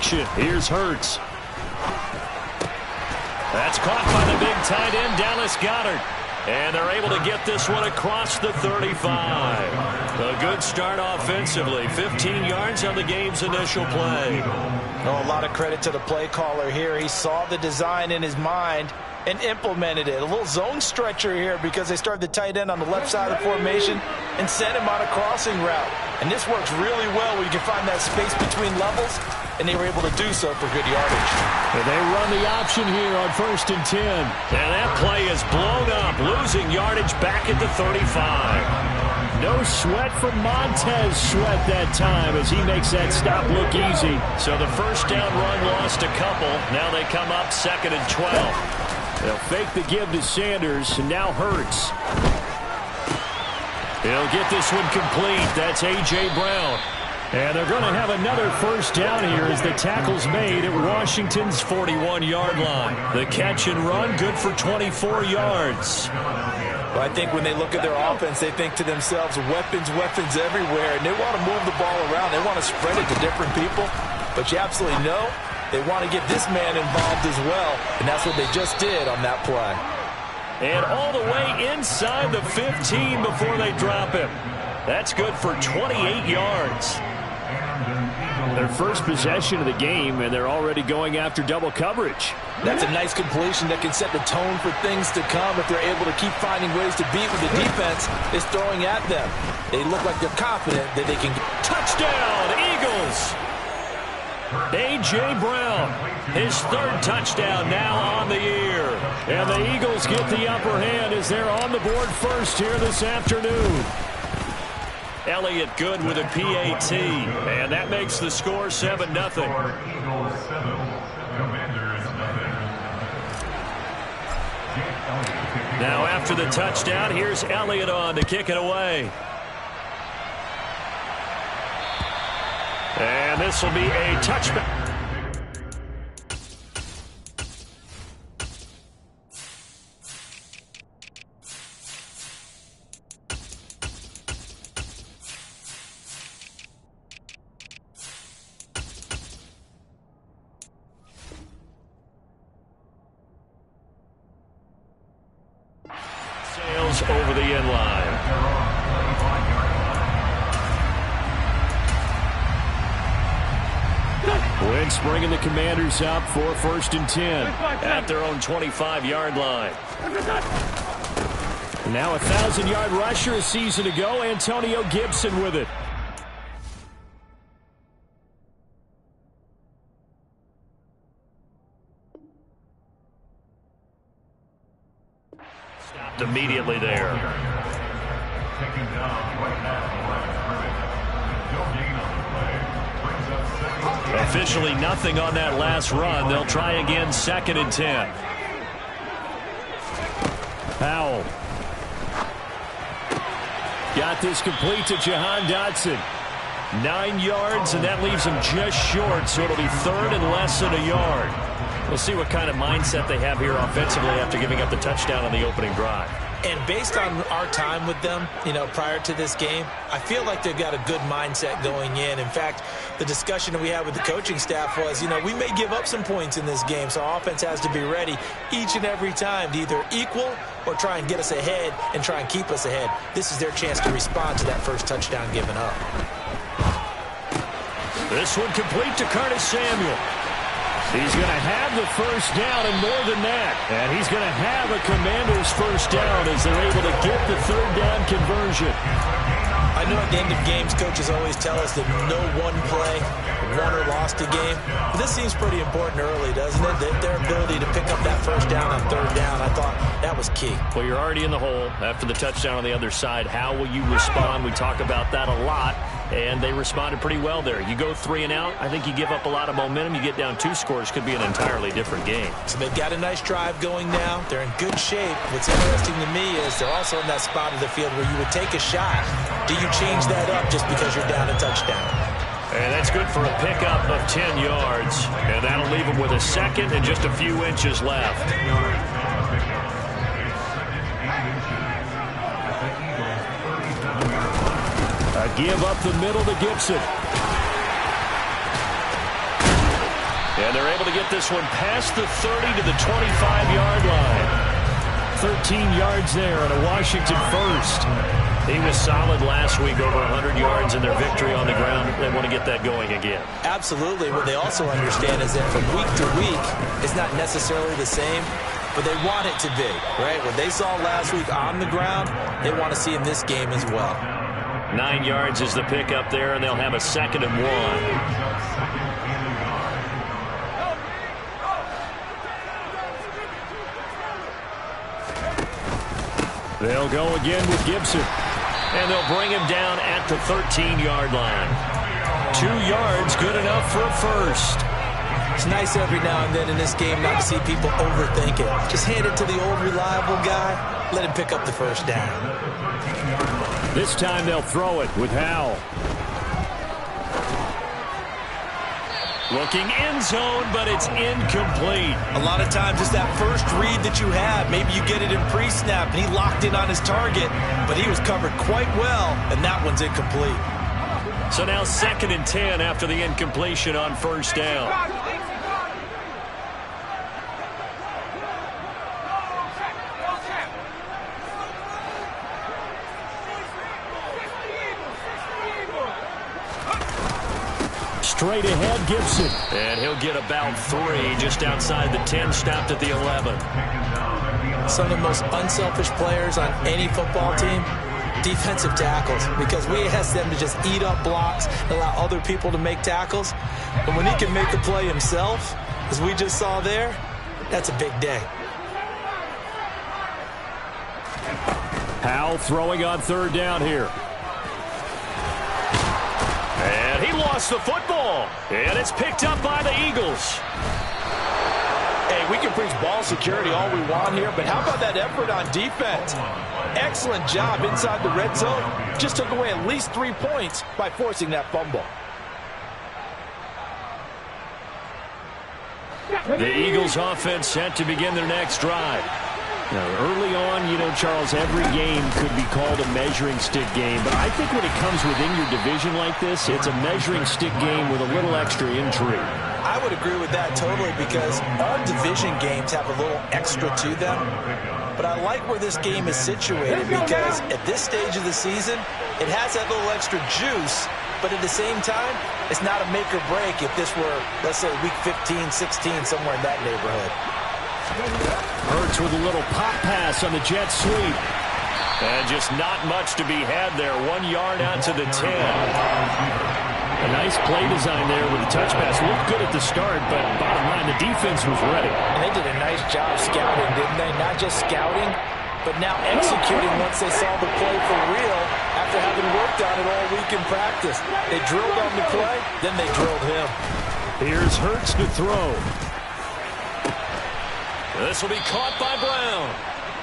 action. Here's Hurts. That's caught by the big tight end, Dallas Goedert. And they're able to get this one across the 35. A good start offensively. 15 yards on the game's initial play. Oh, a lot of credit to the play caller here. He saw the design in his mind and implemented it. A little zone stretcher here because they started the tight end on the left side of the formation and sent him on a crossing route. And this works really well when you can find that space between levels, and they were able to do so for good yardage. And they run the option here on 1st and 10. And that play is blown up, losing yardage back at the 35. No sweat from Montez Sweat that time as he makes that stop look easy. So the first down run lost a couple. Now they come up 2nd and 12. They'll fake the give to Sanders, and now Hurts. He'll get this one complete. That's A.J. Brown. And they're going to have another first down here as the tackle's made at Washington's 41-yard line. The catch and run, good for 24 yards. Well, I think when they look at their offense, they think to themselves, weapons everywhere, and they want to move the ball around. They want to spread it to different people. But you absolutely know they want to get this man involved as well, and that's what they just did on that play. And all the way inside the 15 before they drop him. That's good for 28 yards. Their first possession of the game, and they're already going after double coverage. That's a nice completion that can set the tone for things to come if they're able to keep finding ways to beat what the defense is throwing at them. They look like they're confident that they can. Touchdown, Eagles! A.J. Brown, his 3rd touchdown now on the year. And the Eagles get the upper hand as they're on the board first here this afternoon. Elliott good with a PAT, and that makes the score 7-0. Now after the touchdown, here's Elliott on to kick it away. And this will be a touchback. Sails over the end line. Wentz bringing the Commanders up for 1st and 10 at their own 25-yard line. Now a 1,000-yard rusher a season ago, Antonio Gibson with it. Stopped immediately there. Officially nothing on that last run. They'll try again 2nd and 10. Powell. Got this complete to Jahan Dotson. 9 yards, and that leaves him just short, so it'll be 3rd and less than a yard. We'll see what kind of mindset they have here offensively after giving up the touchdown on the opening drive. And based on our time with them, prior to this game, I feel like they've got a good mindset going in. In fact, the discussion that we had with the coaching staff was, we may give up some points in this game, so our offense has to be ready each and every time to either equal or try and get us ahead and try and keep us ahead. This is their chance to respond to that first touchdown given up. This one complete to Curtis Samuel. He's going to have the first down and more than that. And he's going to have a Commanders first down as they're able to get the 3rd down conversion. I know at the end of games, coaches always tell us that no one play won or lost a game. But this seems pretty important early, doesn't it? Their ability to pick up that first down on 3rd down, I thought that was key. Well, you're already in the hole after the touchdown on the other side. How will you respond? We talk about that a lot. And they responded pretty well there. You go 3 and out, I think you give up a lot of momentum. You get down 2 scores, could be an entirely different game. So they've got a nice drive going now. They're in good shape. What's interesting to me is they're also in that spot of the field where you would take a shot. Do you change that up just because you're down a touchdown? And that's good for a pickup of 10 yards. And that'll leave them with a 2nd and just a few inches left. A give up the middle to Gibson. And they're able to get this one past the 30 to the 25-yard line. 13 yards there and a Washington first. He was solid last week, over 100 yards in their victory on the ground. They want to get that going again. Absolutely. What they also understand is that from week to week, it's not necessarily the same, but they want it to be, right? What they saw last week on the ground, they want to see in this game as well. 9 yards is the pickup there, and they'll have a 2nd and 1. They'll go again with Gibson. And they'll bring him down at the 13-yard line. 2 yards, good enough for a first. It's nice every now and then in this game not to see people overthink it. Just hand it to the old reliable guy. Let him pick up the first down. This time they'll throw it with Howell. Looking end zone, but it's incomplete. A lot of times it's that first read that you have. Maybe you get it in pre-snap, and he locked in on his target, but he was covered quite well, and that one's incomplete. So now 2nd and 10 after the incompletion on first down. Straight ahead, Gibson. And he'll get about 3 just outside the 10, stopped at the 11. Some of the most unselfish players on any football team, defensive tackles, because we ask them to just eat up blocks, allow other people to make tackles. And when he can make a play himself, as we just saw there, that's a big day. Howell throwing on 3rd down here. And he lost the football. And it's picked up by the Eagles. Hey, we can preach ball security all we want here, but how about that effort on defense? Excellent job inside the red zone. Just took away at least 3 points by forcing that fumble. The Eagles offense set to begin their next drive. Now, early on, you know, Charles, every game could be called a measuring stick game. But I think when it comes within your division like this, it's a measuring stick game with a little extra intrigue. I would agree with that totally because all division games have a little extra to them. But I like where this game is situated because at this stage of the season, it has that little extra juice. But at the same time, it's not a make or break if this were, let's say, week 15, 16, somewhere in that neighborhood. Hurts with a little pop pass on the jet sweep. And just not much to be had there. 1 yard out to the 10. A nice play design there with the touch pass. Looked good at the start, but bottom line, the defense was ready. And they did a nice job scouting, didn't they? Not just scouting, but now executing once they saw the play for real after having worked on it all week in practice. They drilled on the play, then they drilled him. Here's Hurts to throw. This will be caught by Brown.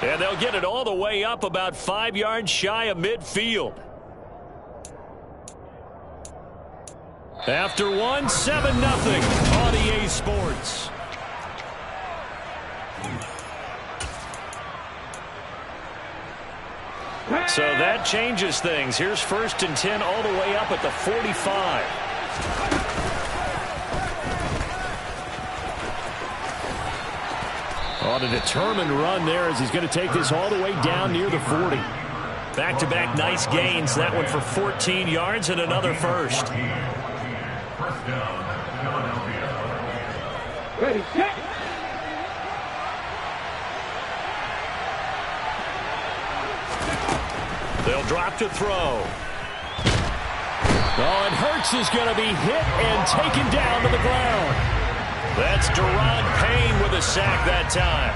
And they'll get it all the way up about 5 yards shy of midfield. After 1, 7-0 on EA Sports. So that changes things. Here's 1st and 10 all the way up at the 45. On a determined run there as he's going to take this all the way down near the 40. Back-to-back nice gains. That one for 14 yards and another first. Ready, set. They'll drop to throw. Oh, and Hurts is going to be hit and taken down to the ground. That's Daron Payne with a sack that time.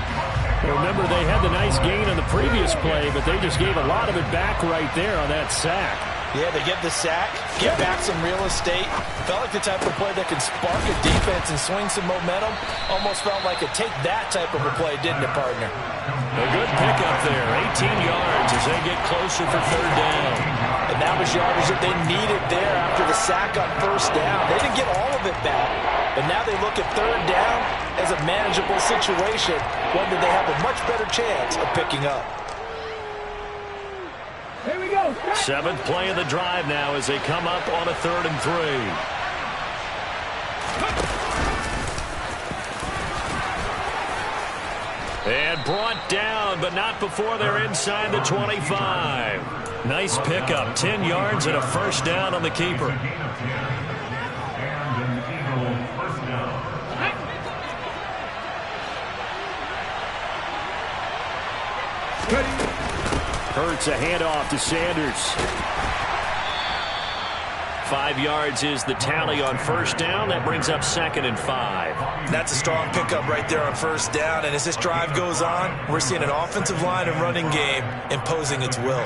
Remember, they had the nice gain on the previous play, but they just gave a lot of it back right there on that sack. Yeah, they get the sack, get back some real estate. Felt like the type of play that can spark a defense and swing some momentum. Almost felt like a take that type of a play, didn't it, partner? A good pickup there, 18 yards as they get closer for 3rd down. And that was yardage that they needed there after the sack on 1st down. They didn't get all of it back, but now they look at 3rd down as a manageable situation, one that they have a much better chance of picking up. Here we go. 7th play of the drive now as they come up on a 3rd and 3. And brought down, but not before they're inside the 25. Nice pickup, 10 yards and a first down on the keeper. Hurts a handoff to Sanders. 5 yards is the tally on first down. That brings up 2nd and 5. That's a strong pickup right there on first down. And as this drive goes on, we're seeing an offensive line and running game imposing its will.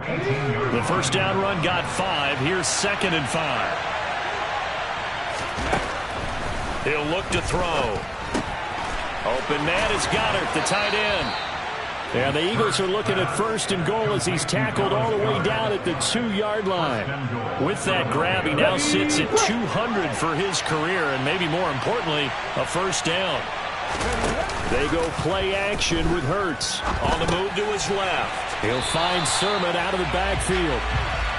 The first down run got 5. Here's 2nd and 5. He'll look to throw. Open man is Goddard, the tight end. And the Eagles are looking at 1st and goal as he's tackled all the way down at the 2-yard line. With that grab, he now sits at 200 for his career, and maybe more importantly, a first down. They go play action with Hurts. On the move to his left. He'll find Sermon out of the backfield.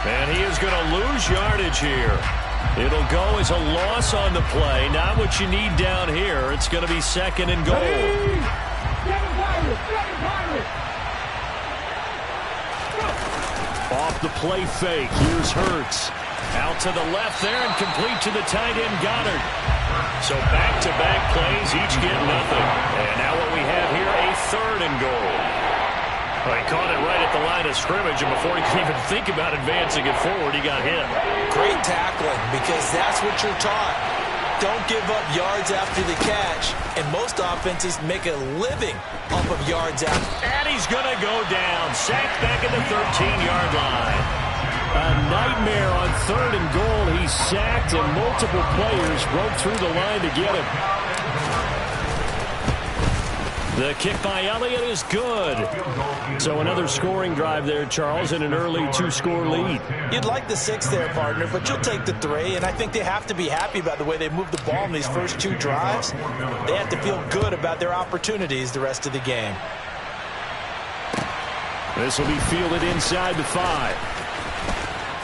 And he is going to lose yardage here. It'll go as a loss on the play. Not what you need down here. It's going to be 2nd and goal. Off the play fake. Here's Hurts. Out to the left there and complete to the tight end Goddard. So back-to-back plays, each get nothing. And now what we have here, a 3rd and goal. Well, he caught it right at the line of scrimmage, and before he could even think about advancing it forward, he got hit. Great tackling, because that's what you're taught. Don't give up yards after the catch. And most offenses make a living off of yards after. And he's going to go down. Sacked back at the 13-yard line. A nightmare on 3rd and goal. He's sacked, and multiple players broke through the line to get him. The kick by Elliott is good. So another scoring drive there, Charles, and an early 2-score lead. You'd like the 6 there, partner, but you'll take the 3, and I think they have to be happy about the way they moved the ball in these first 2 drives. They have to feel good about their opportunities the rest of the game. This will be fielded inside the 5.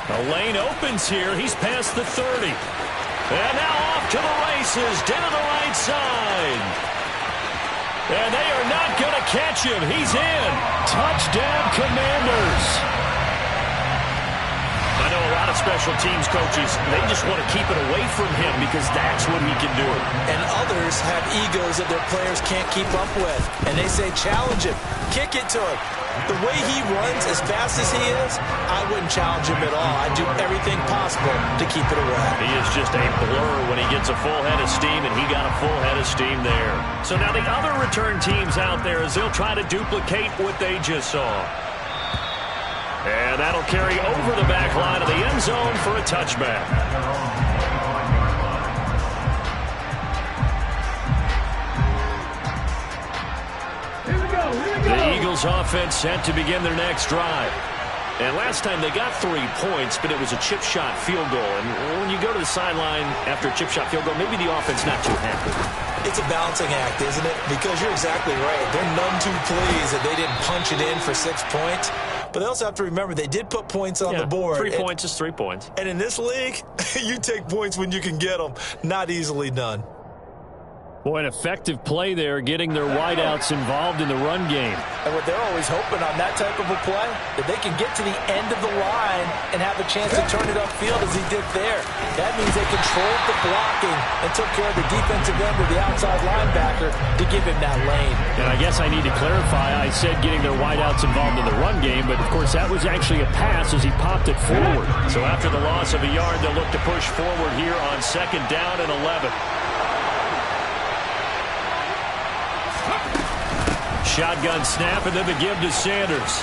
The lane opens here. He's past the 30. And now off to the races, down the right side. And they are not going to catch him. He's in. Touchdown, Commanders. I know a lot of special teams coaches, they just want to keep it away from him because that's what he can do. And others have egos that their players can't keep up with. And they say, challenge him. Kick it to him. The way he runs as fast as he is, I wouldn't challenge him at all. I'd do everything possible to keep it away. He is just a blur when he gets a full head of steam, and he got a full head of steam there. So now the other return teams out there, as they'll try to duplicate what they just saw. And that'll carry over the back line of the end zone for a touchback. The Eagles offense set to begin their next drive. And last time they got 3 points, but it was a chip shot field goal. And when you go to the sideline after a chip shot field goal, maybe the offense not too happy. It's a balancing act, isn't it? Because you're exactly right. They're none too pleased that they didn't punch it in for 6 points. But they also have to remember they did put points on the board. 3 points is 3 points. And in this league, you take points when you can get them. Not easily done. Boy, an effective play there, getting their wideouts involved in the run game. And what they're always hoping on that type of a play, that they can get to the end of the line and have a chance to turn it upfield as he did there. That means they controlled the blocking and took care of the defensive end of the outside linebacker to give him that lane. And I guess I need to clarify, I said getting their wideouts involved in the run game, but of course that was actually a pass as he popped it forward. So after the loss of a yard, they'll look to push forward here on 2nd down and 11. Shotgun snap, and then the give to Sanders.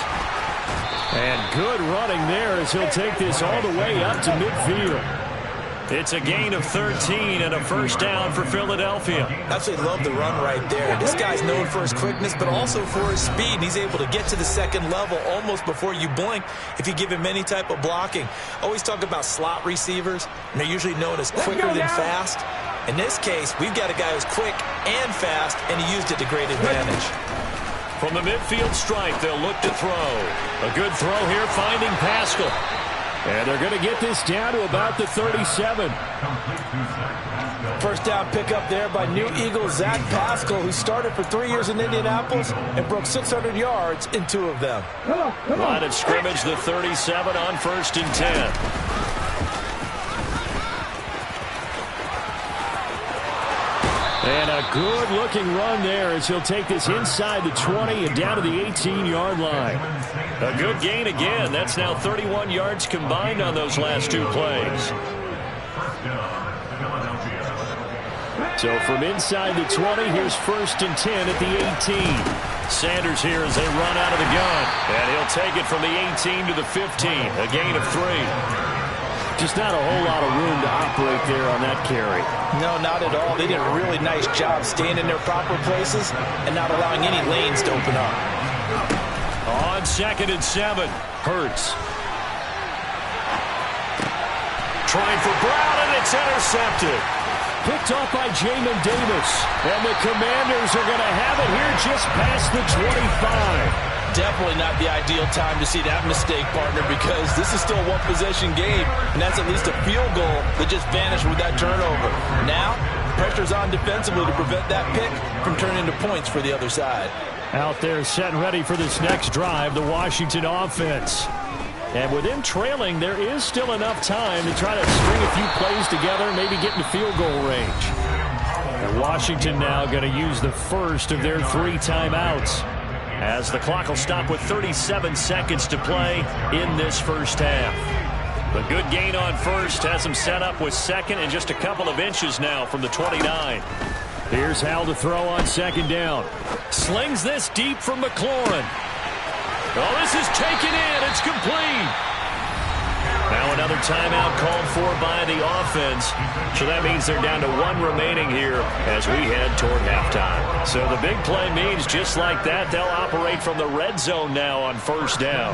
And good running there as he'll take this all the way up to midfield. It's a gain of 13 and a first down for Philadelphia. Absolutely love the run right there. This guy's known for his quickness, but also for his speed. He's able to get to the second level almost before you blink if you give him any type of blocking. Always talk about slot receivers, and they're usually known as quicker than fast. In this case, we've got a guy who's quick and fast, and he used it to great advantage. From the midfield stripe, they'll look to throw. A good throw here, finding Pascal. And they're going to get this down to about the 37. First down pickup there by new Eagle Zach Pascal, who started for 3 years in Indianapolis and broke 600 yards in 2 of them. Line of scrimmage, the 37 on 1st and 10. And a good-looking run there as he'll take this inside the 20 and down to the 18-yard line. A good gain again. That's now 31 yards combined on those last 2 plays. So from inside the 20, here's 1st and 10 at the 18. Sanders here as they run out of the gun. And he'll take it from the 18 to the 15. A gain of 3. Just not a whole lot of room to operate there on that carry. No, not at all. They did a really nice job staying in their proper places and not allowing any lanes to open up. On 2nd and 7, Hurts. Trying for Brown, and it's intercepted. Picked off by Jamin Davis. And the Commanders are going to have it here just past the 25. Definitely not the ideal time to see that mistake, partner, because this is still a one-possession game, and that's at least a field goal that just vanished with that turnover. Now, pressure's on defensively to prevent that pick from turning into points for the other side. Out there set and ready for this next drive, the Washington offense. And with them trailing, there is still enough time to try to string a few plays together, maybe get into field goal range. And Washington now going to use the first of their 3 timeouts, as the clock will stop with 37 seconds to play in this first half. The good gain on first has them set up with 2nd and just a couple of inches now from the 29. Here's Howell to throw on 2nd down. Slings this deep from McLaurin. Oh, this is taken in. It's complete. Now another timeout called for by the offense. So that means they're down to 1 remaining here as we head toward halftime. So the big play means just like that, they'll operate from the red zone now on 1st down.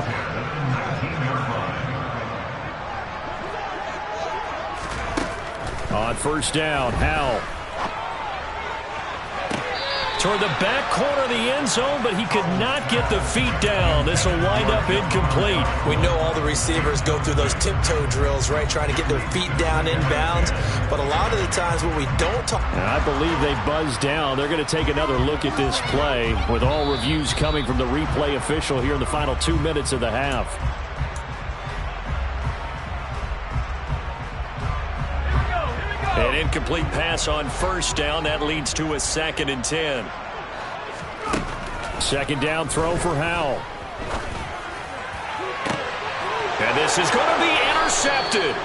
On 1st down, Howell. Toward the back corner of the end zone, but he could not get the feet down. This will wind up incomplete. We know all the receivers go through those tiptoe drills, right, trying to get their feet down inbounds. But a lot of the times when we don't talk... And I believe they buzzed down. They're going to take another look at this play with all reviews coming from the replay official here in the final 2 minutes of the half. An incomplete pass on 1st down. That leads to a 2nd and 10. 2nd down throw for Howell. And this is going to be intercepted.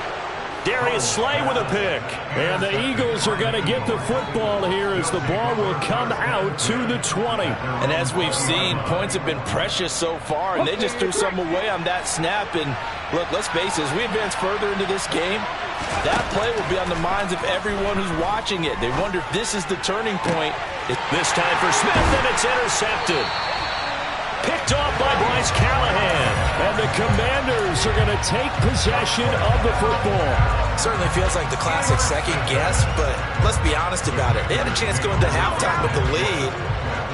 Darius Slay with a pick. And the Eagles are going to get the football here as the ball will come out to the 20. And as we've seen, points have been precious so far, and they just threw some away on that snap. And look, let's face it, as we advance further into this game, that play will be on the minds of everyone who's watching it. They wonder if this is the turning point. This time for Smith, and it's intercepted. Picked off by Bryce Callahan. And the Commanders are going to take possession of the football. Certainly feels like the classic second guess, but let's be honest about it. They had a chance going to halftime with the lead.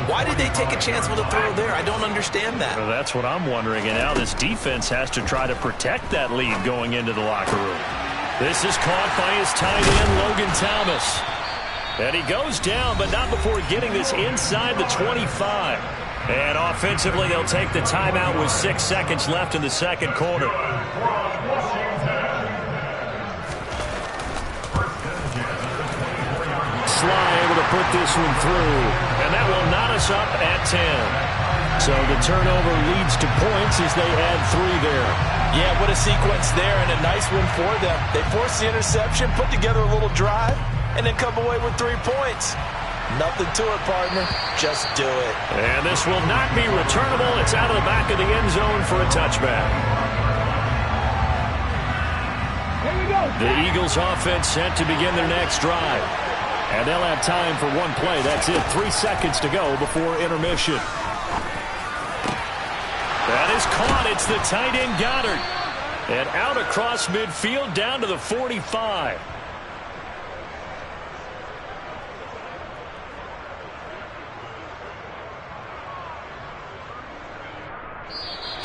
Why did they take a chance with a throw there? I don't understand that. Well, that's what I'm wondering. And now this defense has to try to protect that lead going into the locker room. This is caught by his tight end, Logan Thomas. And he goes down, but not before getting this inside the 25. And offensively, they'll take the timeout with 6 seconds left in the 2nd quarter. Sly able to put this one through. And that will knot us up at 10. So the turnover leads to points as they add 3 there. Yeah, what a sequence there, and a nice one for them. They force the interception, put together a little drive, and then come away with 3 points. Nothing to it, partner. Just do it. And this will not be returnable. It's out of the back of the end zone for a touchback. The Eagles offense set to begin their next drive. And they'll have time for 1 play. That's it. 3 seconds to go before intermission. That is caught. It's the tight end Goddard. And out across midfield down to the 45.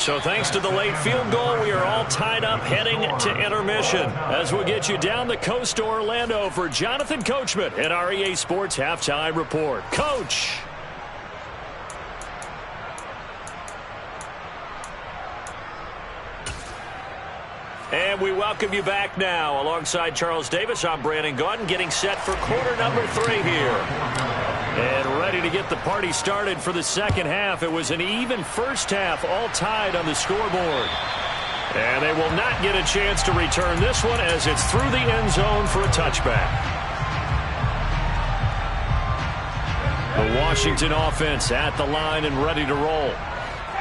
So thanks to the late field goal, we are all tied up heading to intermission. As we'll get you down the coast to Orlando for Jonathan Coachman at our EA Sports Halftime Report. Coach! And we welcome you back now. Alongside Charles Davis, I'm Brandon Gaudin, getting set for quarter number 3 here. And ready to get the party started for the second half. It was an even first half, all tied on the scoreboard. And they will not get a chance to return this one as it's through the end zone for a touchback. The Washington offense at the line and ready to roll.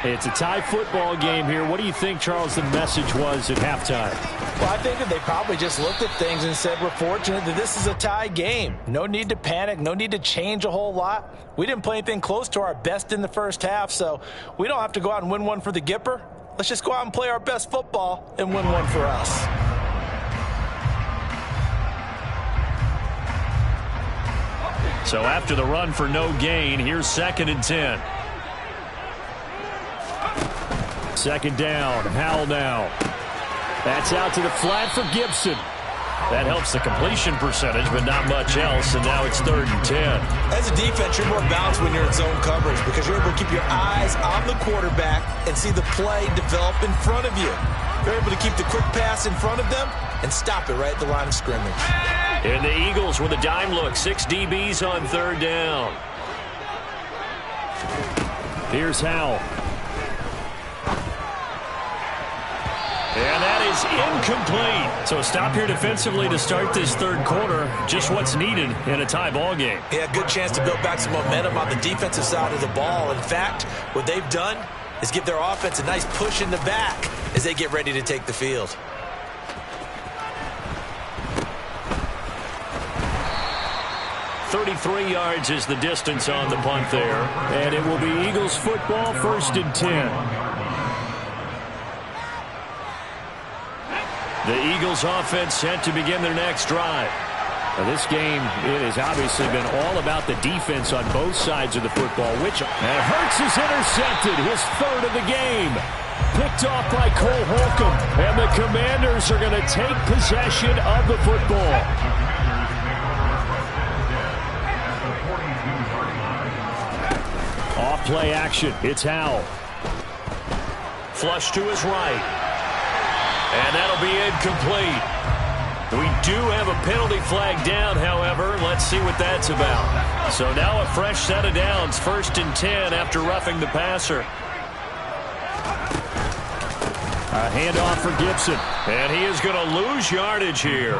It's a tie football game here. What do you think, Charles, the message was at halftime? Well, I think that they probably just looked at things and said, we're fortunate that this is a tie game. No need to panic. No need to change a whole lot. We didn't play anything close to our best in the first half, so we don't have to go out and win one for the Gipper. Let's just go out and play our best football and win one for us. So after the run for no gain, here's 2nd and 10. Second down, Howell now. That's out to the flat for Gibson. That helps the completion percentage, but not much else, and now it's 3rd and 10. As a defense, you're more balanced when you're in zone coverage because you're able to keep your eyes on the quarterback and see the play develop in front of you. You're able to keep the quick pass in front of them and stop it right at the line of scrimmage. And the Eagles with a dime look, 6 DBs on 3rd down. Here's Howell. And that is incomplete. So a stop here defensively to start this third quarter. Just what's needed in a tie ball game. Yeah, good chance to build back some momentum on the defensive side of the ball. In fact, what they've done is give their offense a nice push in the back as they get ready to take the field. .33 yards is the distance on the punt there. And it will be Eagles football, 1st and 10. The Eagles offense set to begin their next drive. Now this game, it has obviously been all about the defense on both sides of the football. And Hurts is intercepted, his 3rd of the game. Picked off by Cole Holcomb. And the Commanders are going to take possession of the football. Off play action, it's Howell. Flush to his right. And that'll be incomplete. We do have a penalty flag down, however. Let's see what that's about. So now a fresh set of downs, 1st and 10 after roughing the passer. A handoff for Gibson. And he is going to lose yardage here.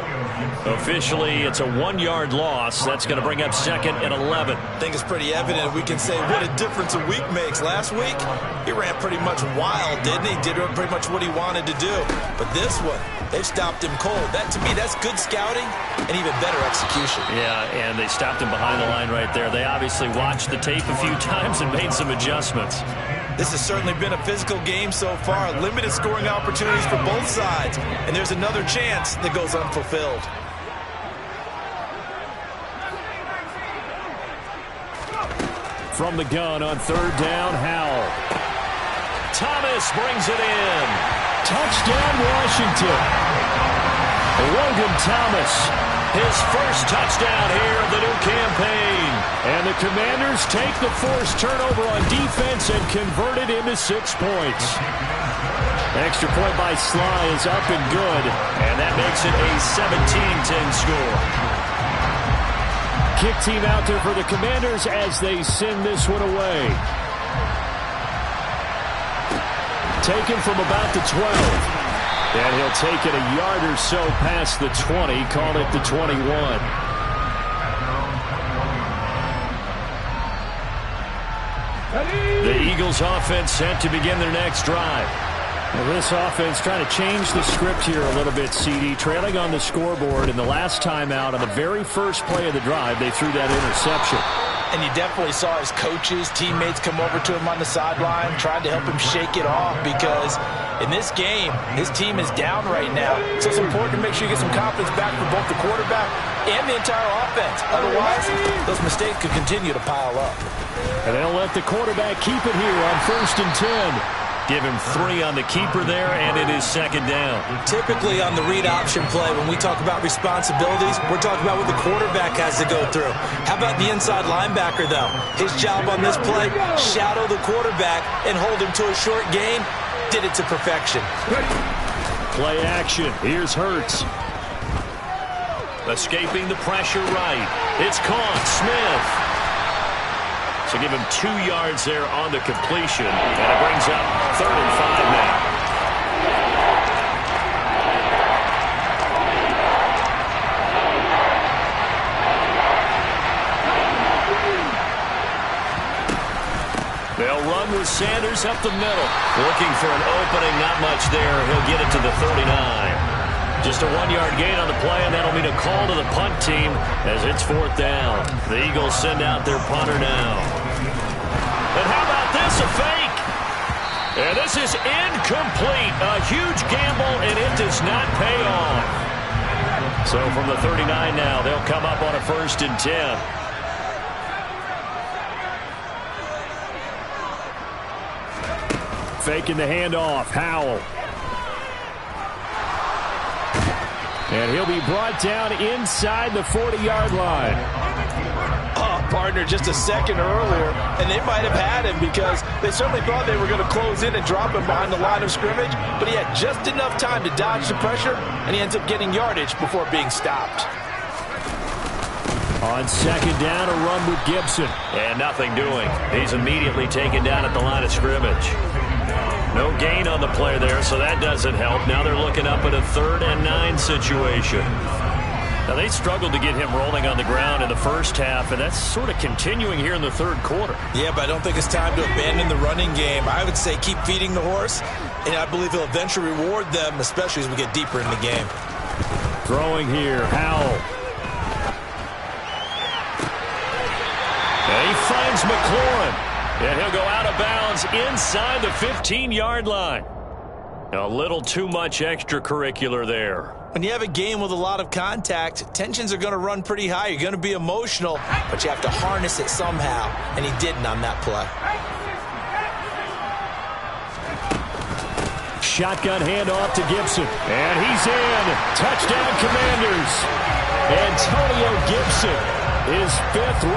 Officially, it's a 1-yard loss. That's going to bring up 2nd and 11. I think it's pretty evident. We can say what a difference a week makes. Last week, he ran pretty much wild, didn't he? Did pretty much what he wanted to do. But this one, they've stopped him cold. That, to me, that's good scouting and even better execution. Yeah, and they stopped him behind the line right there. They obviously watched the tape a few times and made some adjustments. This has certainly been a physical game so far. Limited scoring opportunities for both sides. And there's another chance that goes unfulfilled. From the gun on 3rd down, Howell. Thomas brings it in. Touchdown, Washington. Logan Thomas, his first touchdown here of the new campaign. And the Commanders take the forced turnover on defense and convert it into 6 points. Extra point by Sly is up and good, and that makes it a 17-10 score. Kick team out there for the Commanders as they send this one away. Taken from about the 12. And he'll take it a yard or so past the 20, call it the 21. The Eagles offense set to begin their next drive. Well, this offense trying to change the script here a little bit, CD. Trailing on the scoreboard in the last timeout on the very first play of the drive, they threw that interception. And you definitely saw his coaches, teammates come over to him on the sideline, trying to help him shake it off because in this game, his team is down right now. So it's important to make sure you get some confidence back for both the quarterback and the entire offense. Otherwise, those mistakes could continue to pile up. And they'll let the quarterback keep it here on 1st and 10. Give him 3 on the keeper there, and it is second down. Typically on the read option play, when we talk about responsibilities, we're talking about what the quarterback has to go through. How about the inside linebacker, though? His job on this play, shadow the quarterback and hold him to a short gain. Did it to perfection. Play action. Here's Hurts. Escaping the pressure right. It's caught. Smith. So give him 2 yards there on the completion. And it brings up 3rd and 5 now. They'll run with Sanders up the middle. Looking for an opening. Not much there. He'll get it to the 39. Just a 1-yard gain on the play, and that'll mean a call to the punt team as it's 4th down. The Eagles send out their punter now. And how about this, a fake? And this is incomplete. A huge gamble, and it does not pay off. So from the 39 now, they'll come up on a 1st and 10. Faking the handoff, Howell. And he'll be brought down inside the 40-yard line. Oh, partner, just a second earlier, and they might have had him because they certainly thought they were going to close in and drop him behind the line of scrimmage, but he had just enough time to dodge the pressure, and he ends up getting yardage before being stopped. On 2nd down, a run with Gibson. And nothing doing. He's immediately taken down at the line of scrimmage. No gain on the play there, so that doesn't help. Now they're looking up at a 3rd and 9 situation. Now, they struggled to get him rolling on the ground in the first half, and that's sort of continuing here in the 3rd quarter. Yeah, but I don't think it's time to abandon the running game. I would say keep feeding the horse, and I believe he'll eventually reward them, especially as we get deeper in the game. Throwing here, Howell. And he finds McLaurin. And he'll go out of bounds inside the 15-yard line. A little too much extracurricular there. When you have a game with a lot of contact, tensions are going to run pretty high. You're going to be emotional, but you have to harness it somehow, and he didn't on that play. Shotgun handoff to Gibson. And he's in. Touchdown, Commanders. Antonio Gibson, his 5th